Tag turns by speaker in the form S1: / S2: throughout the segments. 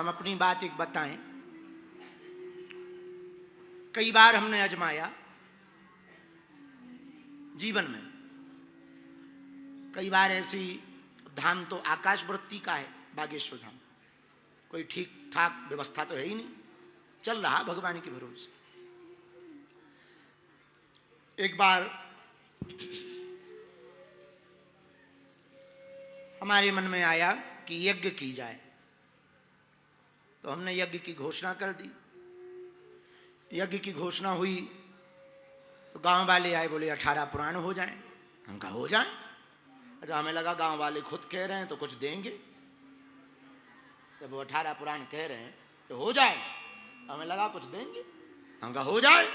S1: हम अपनी बात एक बताएं। कई बार हमने आजमाया जीवन में, कई बार ऐसी धाम तो आकाश वृत्ति का है बागेश्वर धाम, कोई ठीक ठाक व्यवस्था तो है ही नहीं, चल रहा भगवान के भरोसे। एक बार हमारे मन में आया कि यज्ञ की जाए, तो हमने यज्ञ की घोषणा कर दी। यज्ञ की घोषणा हुई तो गांव वाले आए, बोले 18 पुराण हो जाएं। हम कहा हो जाएं। अच्छा, हमें लगा गांव वाले खुद कह रहे हैं तो कुछ देंगे। जब वो 18 पुराण कह रहे हैं तो हो जाए, हमें लगा कुछ देंगे। हम कहा हो जाए।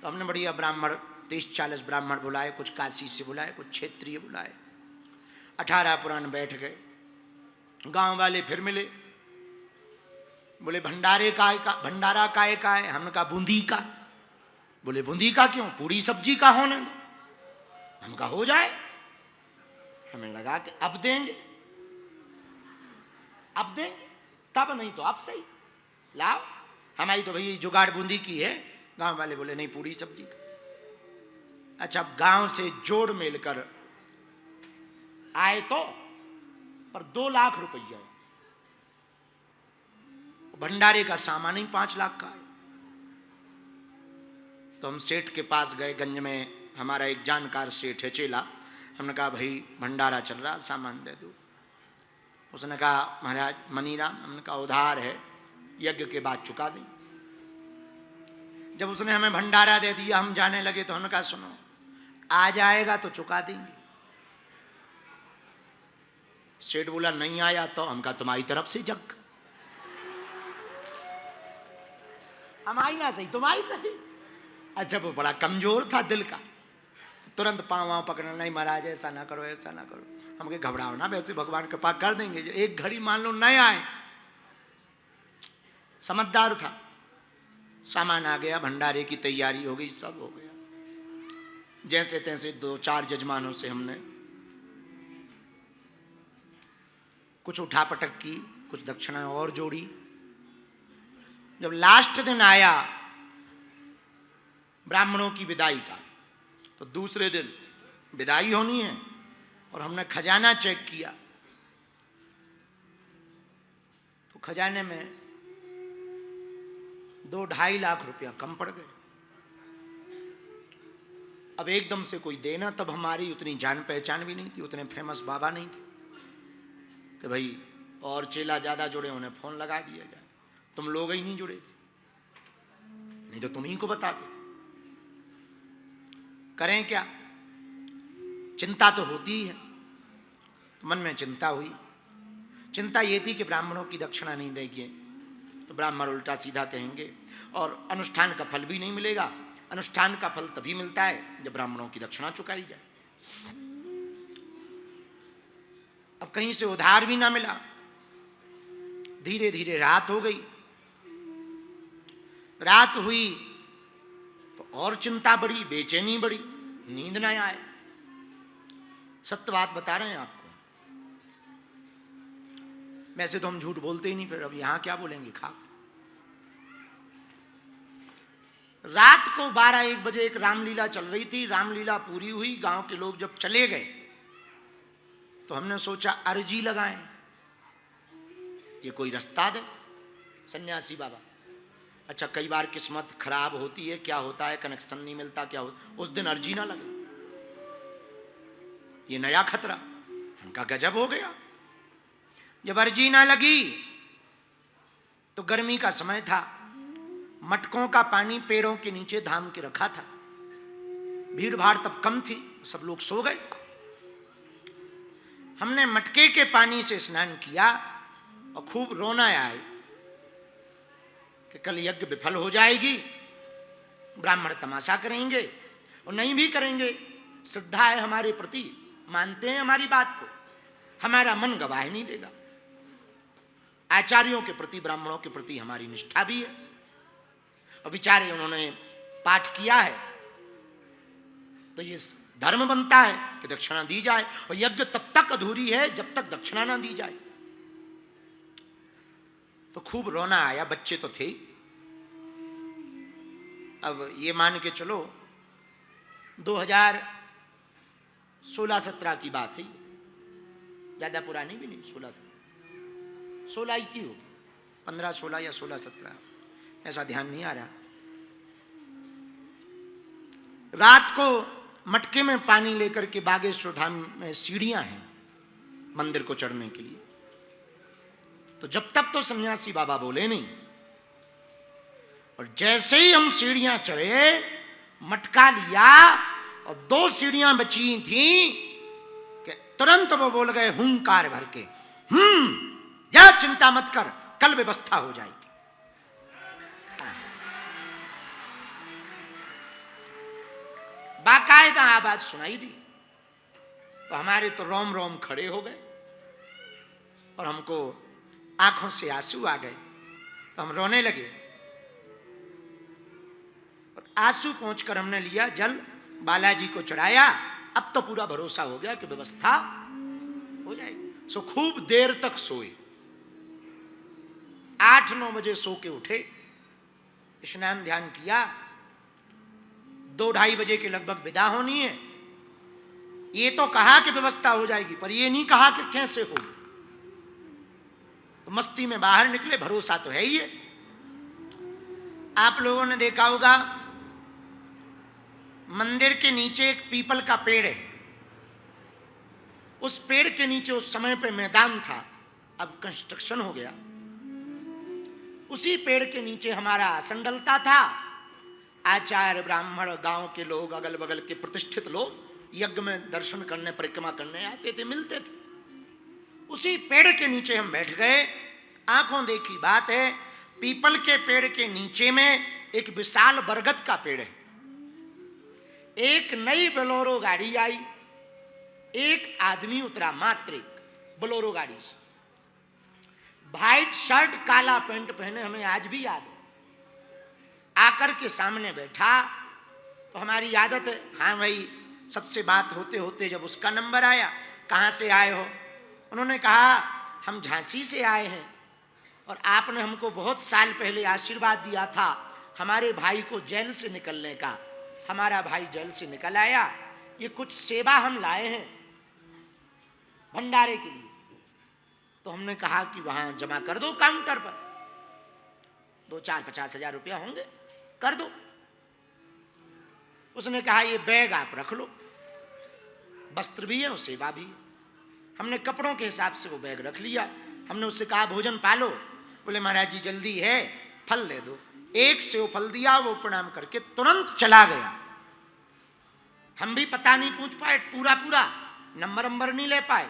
S1: तो हमने बढ़िया ब्राह्मण 30-40 ब्राह्मण बुलाए, कुछ काशी से बुलाए, कुछ क्षेत्रीय बुलाए। 18 पुराण बैठ गए। गांव वाले फिर मिले, बोले भंडारा काय का है? हमने कहा बूंदी का। बोले बूंदी का क्यों? पूरी सब्जी का होने दो। हम कहा हो जाए। हमें लगा कि अब देंगे, अब देंगे, तब नहीं तो अब सही लाओ। हमारी तो भई जुगाड़ बूंदी की है। गांव वाले बोले नहीं, पूरी सब्जी का। अच्छा, गांव से जोड़ मिलकर आए तो पर 2 लाख रुपया, भंडारे का सामान ही 5 लाख का है। तो हम सेठ के पास गए, गंज में हमारा एक जानकार सेठ है चेला। हमने कहा भाई भंडारा चल रहा, सामान दे दो। उसने कहा महाराज मनीराम, हमने कहा उधार है, यज्ञ के बाद चुका दें। जब उसने हमें भंडारा दे दिया, हम जाने लगे तो हमने कहा सुनो, आ जाएगा तो चुका देंगे। सेठ बोला नहीं आया तो? हम कहा तुम्हारी तरफ से जग, हमारी ना सही तुम्हारी सही। अच्छा, वो बड़ा कमजोर था दिल का, तुरंत पाँव पकड़ना, नहीं महाराज ऐसा ना करो, ऐसा ना करो। हम कहे घबराओ ना, वैसे भगवान कृपा कर देंगे। जो एक घड़ी मान लो नहीं आए, समझदार था। सामान आ गया, भंडारे की तैयारी हो गई, सब हो गया। जैसे तैसे 2-4 जजमानों से हमने कुछ उठापटक की, कुछ दक्षिणा और जोड़ी। जब लास्ट दिन आया ब्राह्मणों की विदाई का, तो दूसरे दिन विदाई होनी है और हमने खजाना चेक किया तो खजाने में 2-2.5 लाख रुपया कम पड़ गए। अब एकदम से कोई देना, तब हमारी उतनी जान पहचान भी नहीं थी, उतने फेमस बाबा नहीं थे कि भाई और चेला ज्यादा जुड़े, उन्हें फोन लगा दिया जाए। तुम लोग ही नहीं जुड़े थे, नहीं तो तुम ही को बताते। करें क्या? चिंता तो होती ही है। तो मन में चिंता हुई। चिंता ये थी कि ब्राह्मणों की दक्षिणा नहीं देंगे तो ब्राह्मण उल्टा सीधा कहेंगे और अनुष्ठान का फल भी नहीं मिलेगा। अनुष्ठान का फल तभी मिलता है जब ब्राह्मणों की दक्षिणा चुकाई जाए। अब कहीं से उधार भी ना मिला। धीरे धीरे रात हो गई। रात हुई तो और चिंता बढ़ी, बेचैनी बढ़ी, नींद ना आए। सत्य बात बता रहे हैं आपको। वैसे तो हम झूठ बोलते ही नहीं, फिर अब यहां क्या बोलेंगे खा। रात को 12-1 बजे एक रामलीला चल रही थी। रामलीला पूरी हुई, गांव के लोग जब चले गए तो हमने सोचा अर्जी लगाएं, ये कोई रास्ता दे सन्यासी बाबा। अच्छा, कई बार किस्मत खराब होती है, क्या होता है कनेक्शन नहीं मिलता, क्या होता, उस दिन अर्जी ना लगे, ये नया खतरा। उनका गजब हो गया। जब अर्जी ना लगी तो गर्मी का समय था, मटकों का पानी पेड़ों के नीचे धाम के रखा था। भीड़ भाड़ तब कम थी, सब लोग सो गए। हमने मटके के पानी से स्नान किया और खूब रोना आए कि कल यज्ञ विफल हो जाएगी, ब्राह्मण तमाशा करेंगे और नहीं भी करेंगे। श्रद्धा है हमारे प्रति, मानते हैं हमारी बात को, हमारा मन गवाह नहीं देगा। आचार्यों के प्रति, ब्राह्मणों के प्रति हमारी निष्ठा भी है। और बेचारे उन्होंने पाठ किया है तो ये धर्म बनता है कि दक्षिणा दी जाए। और यज्ञ तब तक अधूरी है जब तक दक्षिणा ना दी जाए। तो खूब रोना आया, बच्चे तो थे। अब ये मान के चलो 2016-17 की बात है, ज्यादा पुरानी भी नहीं, 16 ही की होगी, 15-16 या 16-17, ऐसा ध्यान नहीं आ रहा। रात को मटके में पानी लेकर के बागेश्वर धाम में सीढ़ियां हैं मंदिर को चढ़ने के लिए, तो जब तक तो सन्यासी बाबा बोले नहीं, और जैसे ही हम सीढ़ियां चढ़े, मटका लिया और 2 सीढ़ियां बची थी कि तुरंत वो बोल गए हुंकार भर के, जा चिंता मत कर, कल व्यवस्था हो जाएगी। बाकायदा आवाज सुनाई दी, तो हमारे तो रोम रोम खड़े हो गए और हमको आंखों से आंसू आ गए, तो हम रोने लगे। और आंसू पहुंचकर हमने लिया जल, बालाजी को चढ़ाया। अब तो पूरा भरोसा हो गया कि व्यवस्था हो जाएगी। सो खूब देर तक सोए, 8-9 बजे सो के उठे, स्नान ध्यान किया, 2-2:30 बजे के लगभग विदा होनी है। ये तो कहा कि व्यवस्था हो जाएगी, पर ये नहीं कहा कि कैसे होगी। तो मस्ती में बाहर निकले, भरोसा तो है ही है। आप लोगों ने देखा होगा मंदिर के नीचे एक पीपल का पेड़ है, उस पेड़ के नीचे उस समय पे मैदान था, अब कंस्ट्रक्शन हो गया। उसी पेड़ के नीचे हमारा आसन डलता था। आचार्य, ब्राह्मण, गांव के लोग, अगल बगल के प्रतिष्ठित लोग यज्ञ में दर्शन करने, परिक्रमा करने आते थे, मिलते थे। उसी पेड़ के नीचे हम बैठ गए। आंखों देखी बात है, पीपल के पेड़ के नीचे में एक विशाल बरगद का पेड़ है। एक नई बोलेरो गाड़ी आई, एक आदमी उतरा, मात्र एक बोलेरो गाड़ी से, व्हाइट शर्ट काला पैंट पहने, हमें आज भी याद है। आकर के सामने बैठा तो हमारी आदत है, हाँ भाई, सबसे बात होते होते जब उसका नंबर आया, कहाँ से आए हो? उन्होंने कहा हम झांसी से आए हैं और आपने हमको बहुत साल पहले आशीर्वाद दिया था हमारे भाई को जेल से निकलने का। हमारा भाई जेल से निकल आया, ये कुछ सेवा हम लाए हैं भंडारे के लिए। तो हमने कहा कि वहां जमा कर दो काउंटर पर, 2-4-50 हजार रुपया होंगे, कर दो। उसने कहा ये बैग आप रख लो, वस्त्र भी है और सेवा भी है। हमने कपड़ों के हिसाब से वो बैग रख लिया। हमने उससे कहा भोजन पालो। बोले महाराज जी जल्दी है, फल दे दो। एक सेव फल दिया, वो प्रणाम करके तुरंत चला गया। हम भी पता नहीं पूछ पाए, पूरा नंबर नहीं ले पाए,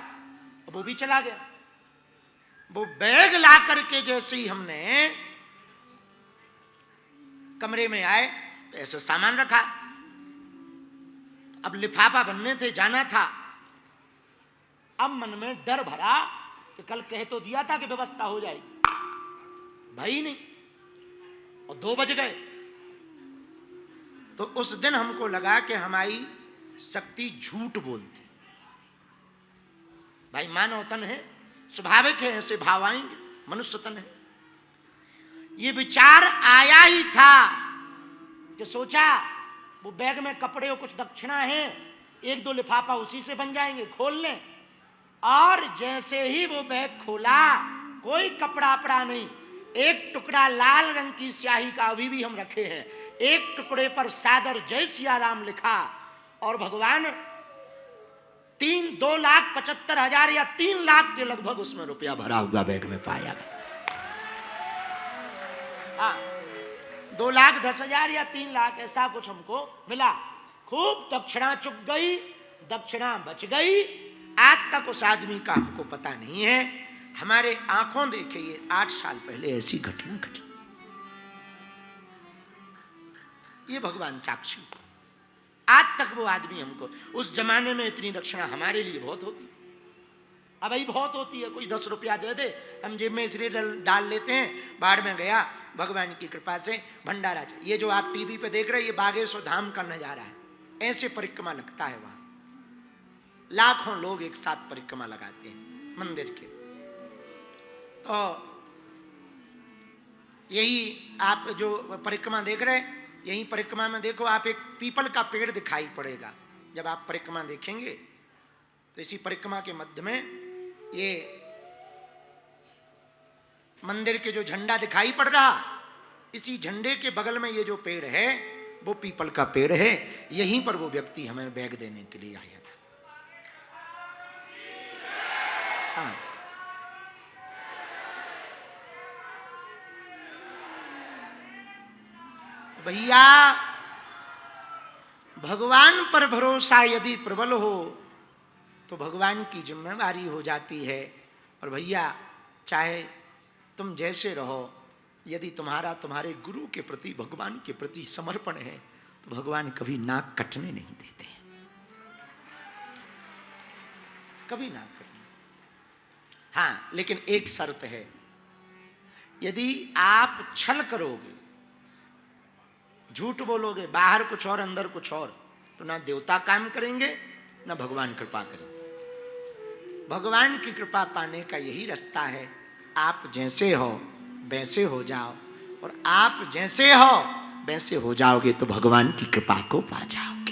S1: वो भी चला गया। वो बैग ला करके जैसे ही हमने कमरे में आए तो ऐसे सामान रखा। अब लिफाफा बनने थे, जाना था। अब मन में डर भरा कि कल कह तो दिया था कि व्यवस्था हो जाएगी, भाई नहीं, और 2 बज गए। तो उस दिन हमको लगा कि हमारी शक्ति झूठ बोलती। भाई मानव तन है, स्वाभाविक है ऐसे भाव आएंगे, मनुष्य तन है। ये विचार आया ही था कि सोचा वो बैग में कपड़े और कुछ दक्षिणा है, 1-2 लिफाफा उसी से बन जाएंगे, खोल लें। और जैसे ही वो बैग खोला, कोई कपड़ा अपड़ा नहीं, एक टुकड़ा लाल रंग की स्याही का अभी भी हम रखे हैं, एक टुकड़े पर सादर जय सिया राम लिखा, और भगवान 2,75,000 या 3 लाख के लगभग उसमें रुपया भरा हुआ बैग में पाया गया। 2,10,000 या 3 लाख ऐसा कुछ हमको मिला। खूब दक्षिणा चुक गई, दक्षिणा बच गई। आज तक उस आदमी का हमको पता नहीं है। हमारे आंखों देखे ये 8 साल पहले ऐसी घटना घटी। ये भगवान साक्षी। आज तक वो आदमी हमको, उस जमाने में इतनी दक्षिणा हमारे लिए बहुत होती, अब भाई बहुत होती है। कोई 10 रुपया दे दे, हम जेब में इसलिए डाल लेते हैं, बाढ़ में गया, भगवान की कृपा से भंडारा। ये जो आप टीवी पे देख रहे हैं, ये बागेश्वर धाम का नजारा है। ऐसे परिक्रमा लगता है, वहां लाखों लोग एक साथ परिक्रमा लगाते हैं मंदिर के। तो यही आप जो परिक्रमा देख रहे हैं, यही परिक्रमा में देखो आप एक पीपल का पेड़ दिखाई पड़ेगा। जब आप परिक्रमा देखेंगे तो इसी परिक्रमा के मध्य में ये मंदिर के जो झंडा दिखाई पड़ रहा, इसी झंडे के बगल में ये जो पेड़ है वो पीपल का पेड़ है। यहीं पर वो व्यक्ति हमें बैग देने के लिए आया था। हाँ, भैया भगवान पर भरोसा यदि प्रबल हो तो भगवान की जिम्मेवारी हो जाती है। और भैया चाहे तुम जैसे रहो, यदि तुम्हारे गुरु के प्रति, भगवान के प्रति समर्पण है तो भगवान कभी नाक कटने नहीं देते, कभी नाक कटने। हाँ, लेकिन एक शर्त है, यदि आप छल करोगे, झूठ बोलोगे, बाहर कुछ और अंदर कुछ और, तो ना देवता काम करेंगे ना भगवान कृपा करेंगे। भगवान की कृपा पाने का यही रास्ता है, आप जैसे हो वैसे हो जाओ, और आप जैसे हो वैसे हो जाओगे तो भगवान की कृपा को पा जाओ।